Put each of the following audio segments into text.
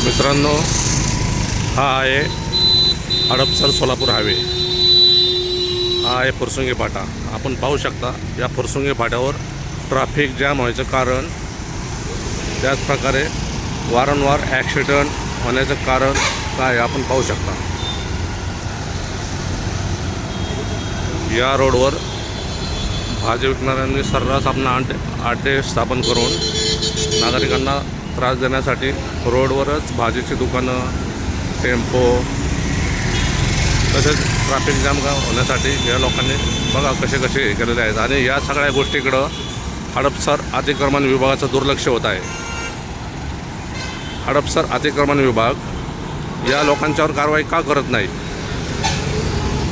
मित्रांनो, हा आहे हडपसर सोलापूर हायवे। हा आहे फुरसुंगी फाटा। आपण पाहू शकता या फुरसुंगी फाट्यावर ट्रॅफिक जॅम व्हायचं कारण, त्याच प्रकारे वारंवार ॲक्सिडेंट होण्याचं कारण काय आपण पाहू शकता। या रोडवर भाजी विकणाऱ्यांनी सर्रास आपला अड्डे स्थापन करून नागरिकांना त्रास देण्यासाठी रोडवरच भाजीची दुकानं, टेम्पो तसेच ट्रॅफिक जाम होण्यासाठी या लोकांनी बघा कसे कसे केलेले आहेत। आणि या सगळ्या गोष्टीकडं हडपसर अतिक्रमण विभागाचं दुर्लक्ष होत आहे। हडपसर अतिक्रमण विभाग या लोकांच्यावर कारवाई का करत नाही?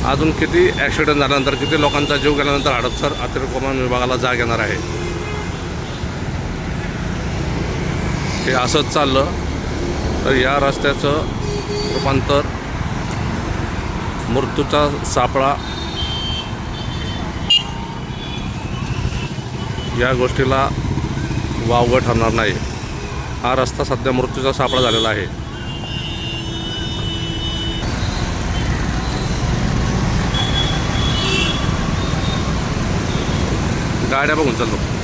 अजून किती ॲक्सिडेंट झाल्यानंतर, किती लोकांचा जीव गेल्यानंतर हडपसर अतिक्रमण विभागाला जाग येणार आहे? हे असंच चाललं तर या रस्त्याचं रूपांतर मृत्यूचा सापळा या गोष्टीला वावगं ठरणार नाही। हा रस्ता सध्या मृत्यूचा सापळा झालेला आहे। गाड्या बघून चाललो।